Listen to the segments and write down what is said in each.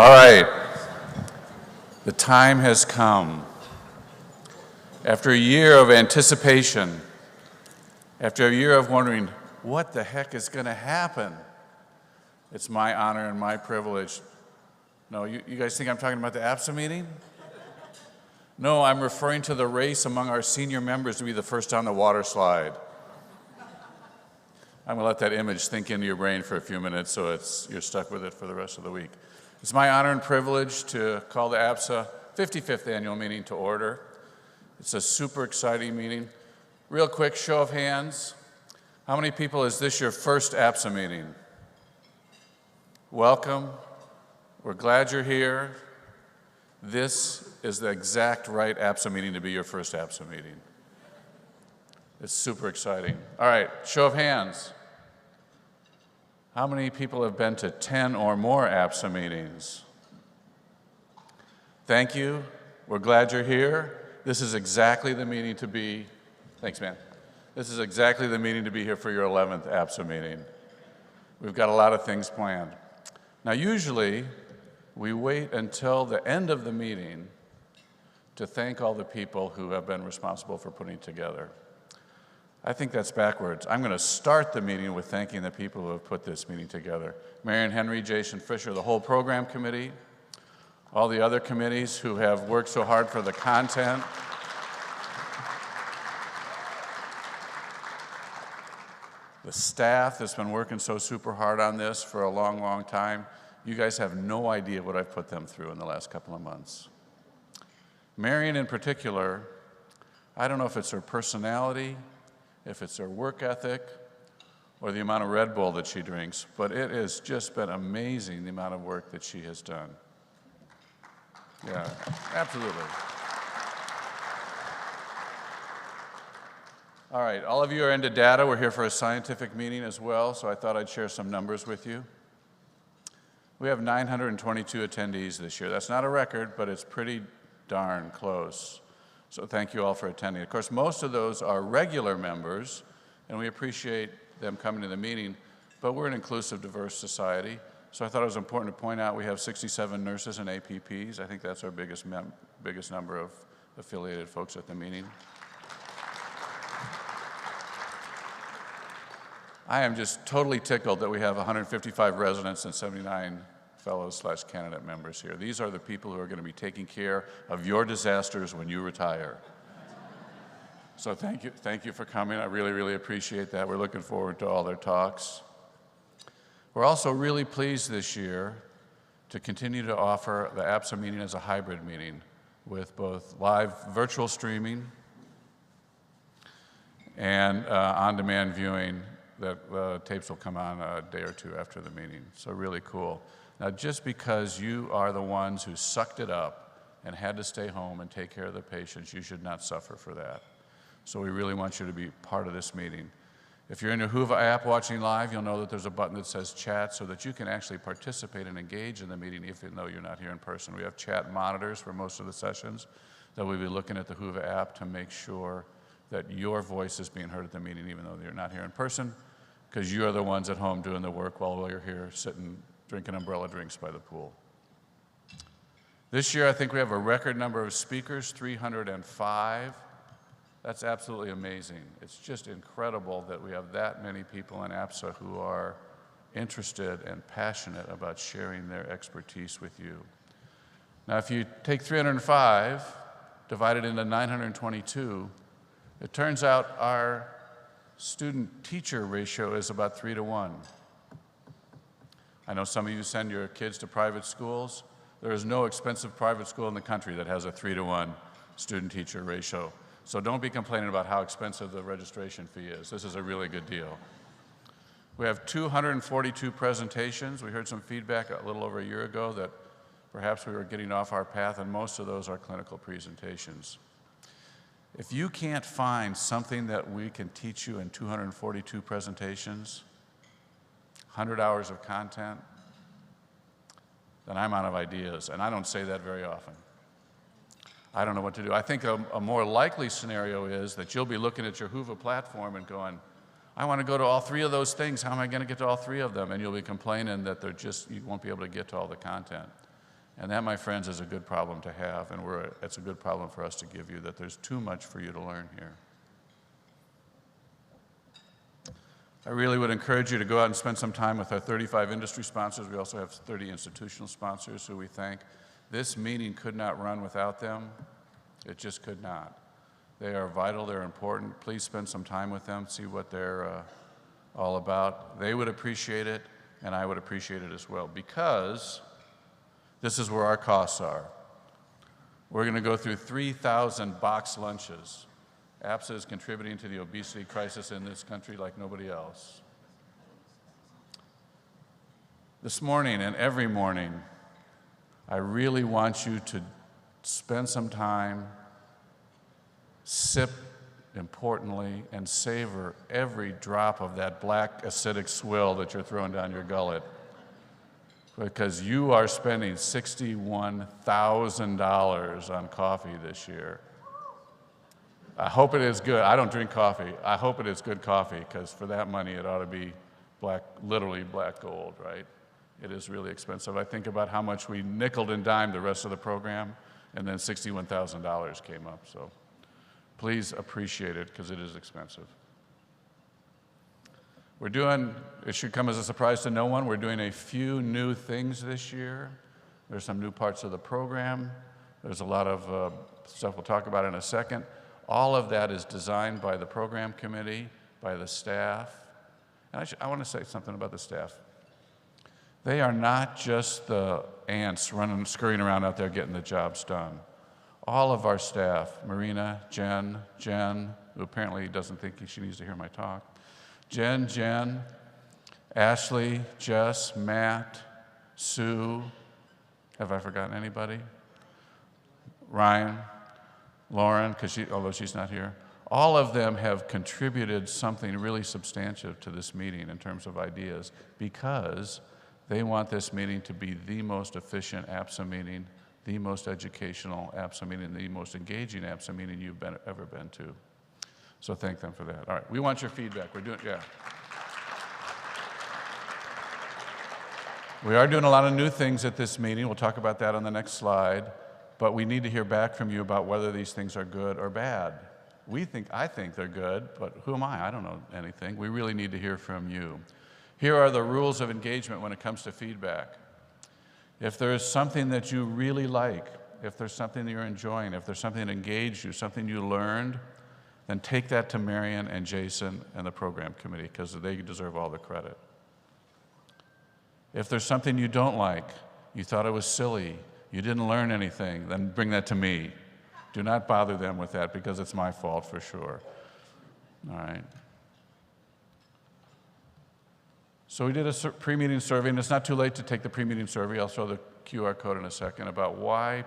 All right, the time has come. After a year of anticipation, after a year of wondering what the heck is going to happen, it's my honor and my privilege. No, you guys think I'm talking about the APSA meeting? No, I'm referring to the race among our senior members to be the first on the water slide. I'm going to let that image sink into your brain for a few minutes so you're stuck with it for the rest of the week. It's my honor and privilege to call the APSA 55th annual meeting to order. It's a super exciting meeting. Real quick, show of hands. How many people is this your first APSA meeting? Welcome. We're glad you're here. This is the exact right APSA meeting to be your first APSA meeting. It's super exciting. All right, show of hands. How many people have been to 10 or more APSA meetings? Thank you. We're glad you're here. This is exactly the meeting to be. Thanks, man. This is exactly the meeting to be here for your 11th APSA meeting. We've got a lot of things planned. Now, usually, we wait until the end of the meeting to thank all the people who have been responsible for putting it together. I think that's backwards. I'm going to start the meeting with thanking the people who have put this meeting together. Marion Henry, Jason Fisher, the whole program committee, all the other committees who have worked so hard for the content. The staff that's been working so super hard on this for a long, long time. You guys have no idea what I've put them through in the last couple of months. Marion in particular, I don't know if it's her personality, if it's her work ethic, or the amount of Red Bull that she drinks, but it has just been amazing the amount of work that she has done. Yeah, absolutely. All right, all of you are into data. We're here for a scientific meeting as well, so I thought I'd share some numbers with you. We have 922 attendees this year. That's not a record, but it's pretty darn close. So thank you all for attending. Of course, most of those are regular members, and we appreciate them coming to the meeting, but we're an inclusive, diverse society. So I thought it was important to point out we have 67 nurses and APPs. I think that's our biggest number of affiliated folks at the meeting. I am just totally tickled that we have 155 residents and 79 fellows/candidate members here. These are the people who are going to be taking care of your disasters when you retire. So thank you for coming. I really, really appreciate that. We're looking forward to all their talks. We're also really pleased this year to continue to offer the APSA meeting as a hybrid meeting with both live virtual streaming and on-demand viewing. That tapes will come on a day or two after the meeting. So really cool. Now, just because you are the ones who sucked it up and had to stay home and take care of the patients, you should not suffer for that. So we really want you to be part of this meeting. If you're in your Whova app watching live, you'll know that there's a button that says chat so that you can actually participate and engage in the meeting even though you're not here in person. We have chat monitors for most of the sessions that we'll be looking at the Whova app to make sure that your voice is being heard at the meeting even though you're not here in person, because you're the ones at home doing the work while you're here sitting drinking umbrella drinks by the pool. This year, I think we have a record number of speakers, 305. That's absolutely amazing. It's just incredible that we have that many people in APSA who are interested and passionate about sharing their expertise with you. Now, if you take 305, divide it into 922, it turns out our student-teacher ratio is about 3 to 1. I know some of you send your kids to private schools. There is no expensive private school in the country that has a 3 to 1 student-teacher ratio. So don't be complaining about how expensive the registration fee is. This is a really good deal. We have 242 presentations. We heard some feedback a little over a year ago that perhaps we were getting off our path, and most of those are clinical presentations. If you can't find something that we can teach you in 242 presentations, 100 hours of content, then I'm out of ideas, and I don't say that very often. I don't know what to do. I think a more likely scenario is that you'll be looking at your Whova platform and going, I want to go to all 3 of those things. How am I going to get to all 3 of them? And you'll be complaining that you won't be able to get to all the content. And that, my friends, is a good problem to have, and it's a good problem for us to give you, that there's too much for you to learn here. I really would encourage you to go out and spend some time with our 35 industry sponsors. We also have 30 institutional sponsors who we thank. This meeting could not run without them. It just could not. They are vital, they're important. Please spend some time with them, see what they're all about. They would appreciate it, and I would appreciate it as well, because this is where our costs are. We're going to go through 3,000 box lunches. APSA is contributing to the obesity crisis in this country like nobody else. This morning and every morning, I really want you to spend some time, sip importantly, and savor every drop of that black acidic swill that you're throwing down your gullet, because you are spending $61,000 on coffee this year. I hope it is good. I don't drink coffee. I hope it is good coffee, because for that money, it ought to be black, literally black gold, right? It is really expensive. I think about how much we nickeled and dimed the rest of the program, and then $61,000 came up. So please appreciate it, because it is expensive. It should come as a surprise to no one, we're doing a few new things this year. There's some new parts of the program. There's a lot of stuff we'll talk about in a second. All of that is designed by the program committee, by the staff. And I want to say something about the staff. They are not just the ants scurrying around out there getting the jobs done. All of our staff, Marina, Jen, who apparently doesn't think she needs to hear my talk, Jen, Ashley, Jess, Matt, Sue, have I forgotten anybody? Ryan, Lauren, although she's not here. All of them have contributed something really substantive to this meeting in terms of ideas, because they want this meeting to be the most efficient APSA meeting, the most educational APSA meeting, the most engaging APSA meeting you've ever been to. So thank them for that. All right, we want your feedback. We are doing a lot of new things at this meeting. We'll talk about that on the next slide. But we need to hear back from you about whether these things are good or bad. I think they're good, but who am I? I don't know anything. We really need to hear from you. Here are the rules of engagement when it comes to feedback. If there's something that you really like, if there's something that you're enjoying, if there's something that engaged you, something you learned, then take that to Marion and Jason and the program committee, because they deserve all the credit. If there's something you don't like, you thought it was silly, you didn't learn anything, then bring that to me. Do not bother them with that, because it's my fault for sure. All right. So we did a pre-meeting survey, and it's not too late to take the pre-meeting survey. I'll show the QR code in a second about why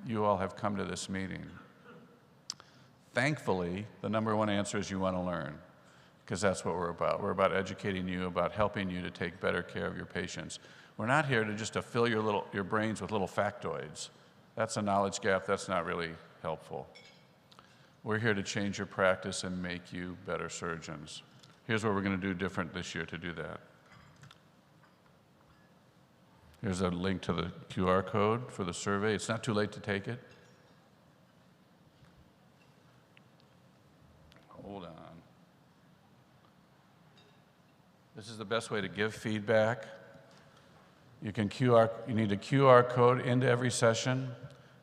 you all have come to this meeting. Thankfully, the number one answer is you want to learn, because that's what we're about. We're about educating you, about helping you to take better care of your patients. We're not here to fill your brains with little factoids. That's a knowledge gap. That's not really helpful. We're here to change your practice and make you better surgeons. Here's what we're going to do different this year to do that. Here's a link to the QR code for the survey. It's not too late to take it. Hold on. This is the best way to give feedback. You need a QR code into every session.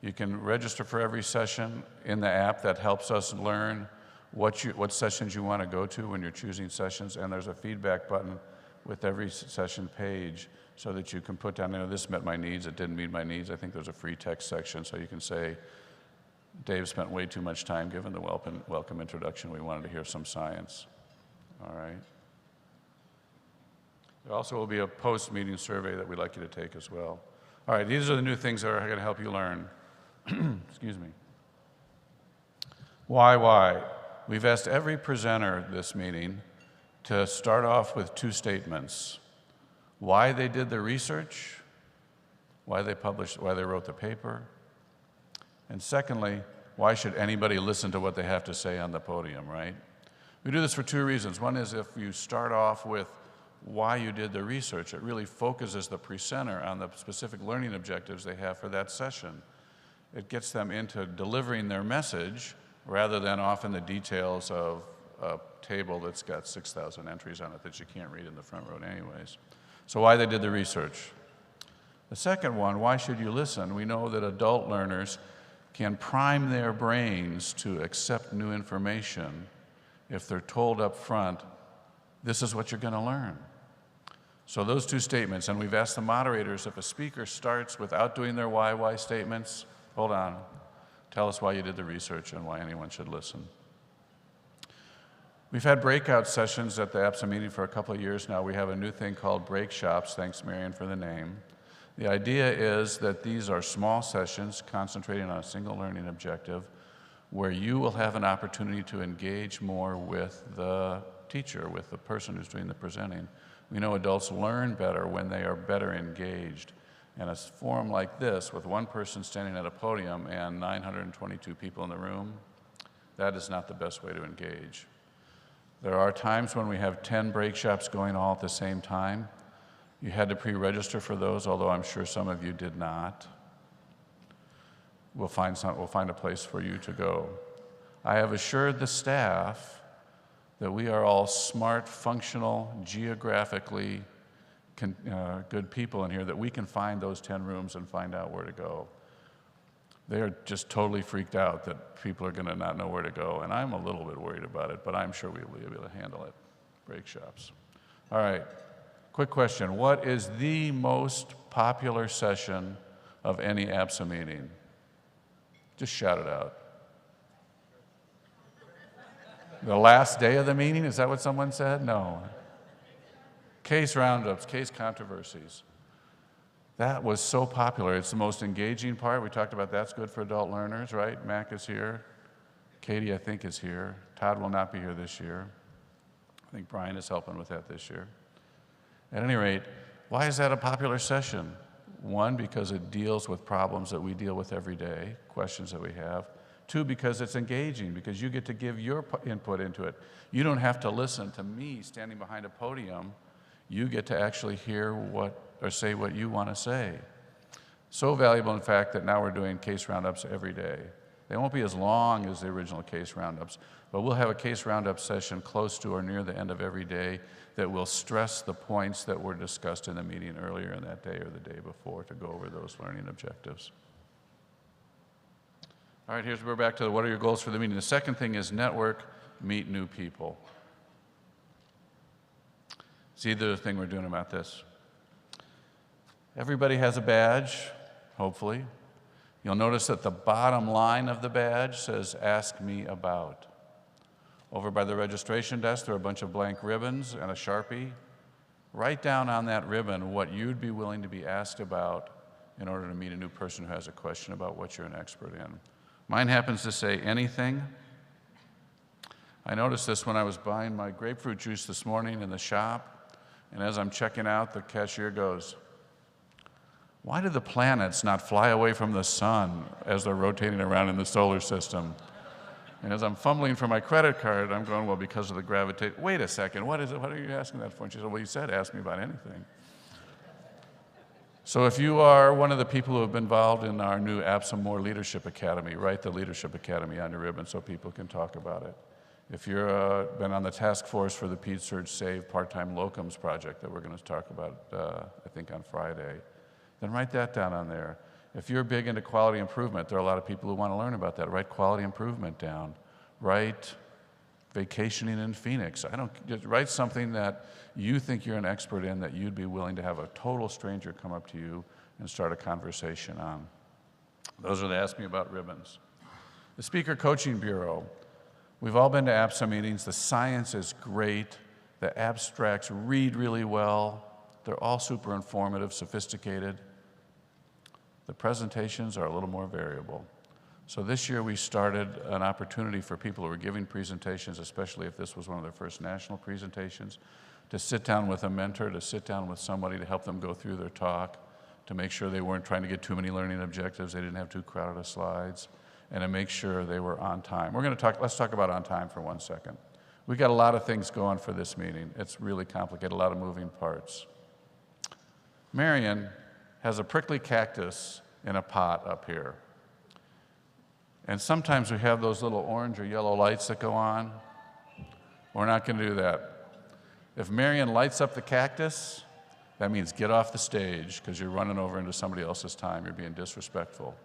You can register for every session in the app. That helps us learn what sessions you want to go to when you're choosing sessions. And there's a feedback button with every session page, so that you can put down, this met my needs, it didn't meet my needs. I think there's a free text section, so you can say, Dave spent way too much time giving the welcome introduction. We wanted to hear some science. All right. There also will be a post-meeting survey that we'd like you to take as well. All right, these are the new things that are going to help you learn. Excuse me. Why? We've asked every presenter this meeting to start off with two statements. Why they did the research, why they wrote the paper, and secondly, why should anybody listen to what they have to say on the podium, right? We do this for two reasons. One is if you start off with why you did the research. It really focuses the presenter on the specific learning objectives they have for that session. It gets them into delivering their message rather than off in the details of a table that's got 6,000 entries on it that you can't read in the front row anyways. So why they did the research. The second one, why should you listen? We know that adult learners can prime their brains to accept new information if they're told up front, this is what you're going to learn. So those two statements, and we've asked the moderators, if a speaker starts without doing their why statements, hold on, tell us why you did the research and why anyone should listen. We've had breakout sessions at the APSA meeting for a couple of years now. We have a new thing called break shops, thanks Marion for the name. The idea is that these are small sessions concentrating on a single learning objective where you will have an opportunity to engage more with the teacher, with the person who's doing the presenting. We know adults learn better when they are better engaged. And a forum like this, with one person standing at a podium and 922 people in the room, that is not the best way to engage. There are times when we have 10 break shops going all at the same time. You had to pre-register for those, although I'm sure some of you did not. We'll find a place for you to go. I have assured the staff that we are all smart, functional, geographically good people in here, that we can find those 10 rooms and find out where to go. They are just totally freaked out that people are going to not know where to go, and I'm a little bit worried about it, but I'm sure we'll be able to handle it. Break shops. All right, quick question. What is the most popular session of any APSA meeting? Just shout it out. The last day of the meeting, is that what someone said? No. Case roundups, case controversies. That was so popular. It's the most engaging part. We talked about that's good for adult learners, right? Mac is here. Katie, I think, is here. Todd will not be here this year. I think Brian is helping with that this year. At any rate, why is that a popular session? One, because it deals with problems that we deal with every day, questions that we have. Two, because it's engaging, because you get to give your input into it. You don't have to listen to me standing behind a podium. You get to actually hear or say what you want to say. So valuable, in fact, that now we're doing case roundups every day. They won't be as long as the original case roundups, but we'll have a case roundup session close to or near the end of every day that will stress the points that were discussed in the meeting earlier in that day or the day before to go over those learning objectives. All right, we're back to what are your goals for the meeting. The second thing is network, meet new people. It's either the thing we're doing about this. Everybody has a badge, hopefully. You'll notice that the bottom line of the badge says, ask me about. Over by the registration desk, there are a bunch of blank ribbons and a Sharpie. Write down on that ribbon what you'd be willing to be asked about in order to meet a new person who has a question about what you're an expert in. Mine happens to say anything. I noticed this when I was buying my grapefruit juice this morning in the shop, and as I'm checking out, the cashier goes, why do the planets not fly away from the sun as they're rotating around in the solar system? And as I'm fumbling for my credit card, I'm going, well, because of the gravitation. Wait a second, what is it? What are you asking that for? And she said, well, you said ask me about anything. So if you are one of the people who have been involved in our new APSA More Leadership Academy, write the Leadership Academy on your ribbon so people can talk about it. If you've been on the task force for the PedsSurge Save part-time locums project that we're going to talk about, I think, on Friday, then write that down on there. If you're big into quality improvement, there are a lot of people who want to learn about that. Write quality improvement down. Write vacationing in Phoenix. Just write something that you think you're an expert in that you'd be willing to have a total stranger come up to you and start a conversation on. Those are the Ask Me About ribbons. The Speaker Coaching Bureau. We've all been to APSA meetings. The science is great. The abstracts read really well. They're all super informative, sophisticated. The presentations are a little more variable. So this year we started an opportunity for people who are giving presentations, especially if this was one of their first national presentations, to sit down with a mentor, to sit down with somebody to help them go through their talk, to make sure they weren't trying to get too many learning objectives, they didn't have too crowded of slides, and to make sure they were on time. Let's talk about on time for 1 second. We got a lot of things going for this meeting. It's really complicated, a lot of moving parts. Marion has a prickly cactus in a pot up here. And sometimes we have those little orange or yellow lights that go on. We're not going to do that. If Marion lights up the cactus, that means get off the stage because you're running over into somebody else's time. You're being disrespectful.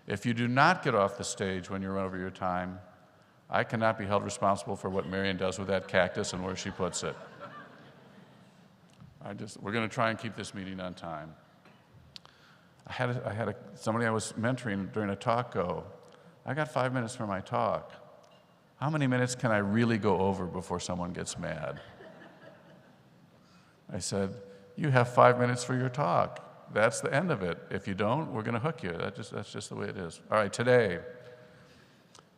If you do not get off the stage when you run over your time, I cannot be held responsible for what Marion does with that cactus and where she puts it. We're going to try and keep this meeting on time. I had somebody I was mentoring during a talk go, I got 5 minutes for my talk. How many minutes can I really go over before someone gets mad? I said, you have 5 minutes for your talk. That's the end of it. If you don't, we're going to hook you. That's just the way it is. All right, today,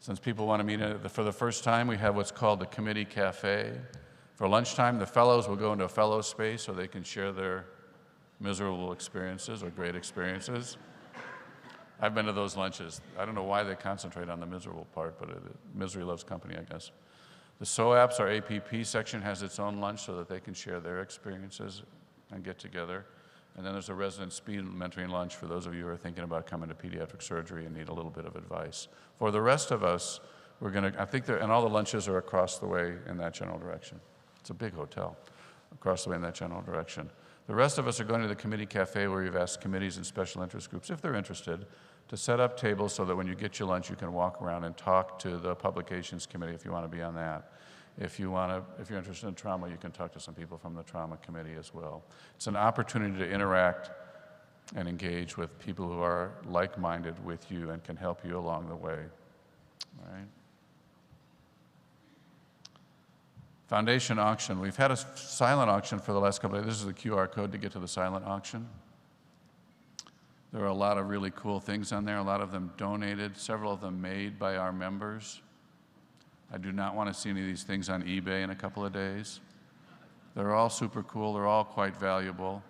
since people want to meet for the first time, we have what's called the Committee Cafe. For lunchtime, the fellows will go into a fellows space so they can share their miserable experiences or great experiences. I've been to those lunches. I don't know why they concentrate on the miserable part, but misery loves company, I guess. The SOAPS, our APP section, has its own lunch so that they can share their experiences and get together. And then there's a resident speed mentoring lunch for those of you who are thinking about coming to pediatric surgery and need a little bit of advice. For the rest of us, we're going to, and all the lunches are across the way in that general direction. It's a big hotel, across the way in that general direction. The rest of us are going to the committee cafe where we've asked committees and special interest groups, if they're interested, to set up tables so that when you get your lunch, you can walk around and talk to the publications committee if you want to be on that. If you're interested in trauma, you can talk to some people from the trauma committee as well. It's an opportunity to interact and engage with people who are like-minded with you and can help you along the way. All right. Foundation auction. We've had a silent auction for the last couple of days. This is the QR code to get to the silent auction. There are a lot of really cool things on there, a lot of them donated, several of them made by our members. I do not want to see any of these things on eBay in a couple of days. They're all super cool, they're all quite valuable,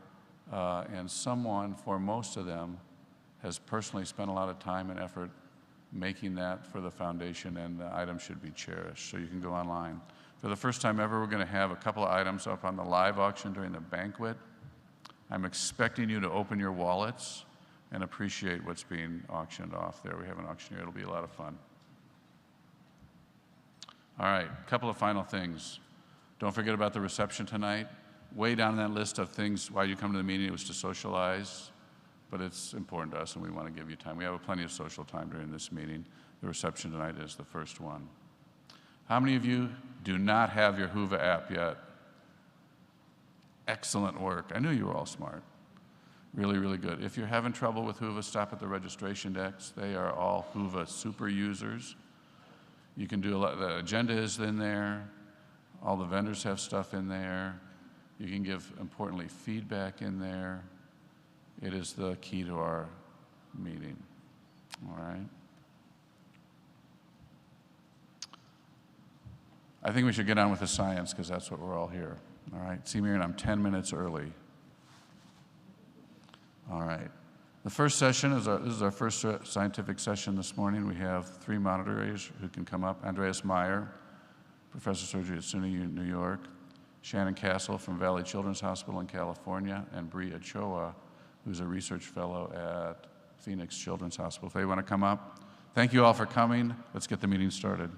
and someone, for most of them, has personally spent a lot of time and effort making that for the foundation, and the items should be cherished, so you can go online. For the first time ever, we're going to have a couple of items up on the live auction during the banquet. I'm expecting you to open your wallets and appreciate what's being auctioned off there. We have an auctioneer, it'll be a lot of fun. All right, a couple of final things. Don't forget about the reception tonight. Way down that list of things why you come to the meeting, it was to socialize, but it's important to us and we want to give you time. We have plenty of social time during this meeting. The reception tonight is the first one. How many of you do not have your Whova app yet? Excellent work. I knew you were all smart. Really, really good. If you're having trouble with Whova, stop at the registration desks. They are all Whova super users. You can do a lot. The agenda is in there. All the vendors have stuff in there. You can give, importantly, feedback in there. It is the key to our meeting. All right? I think we should get on with the science because that's what we're all here. All right? See, Miriam, I'm 10 minutes early. All right. The first session this is our first scientific session this morning. We have three moderators who can come up. Andreas Meyer, professor of surgery at SUNY New York. Shannon Castle from Valley Children's Hospital in California. And Bree Ochoa, who's a research fellow at Phoenix Children's Hospital. If they want to come up. Thank you all for coming. Let's get the meeting started.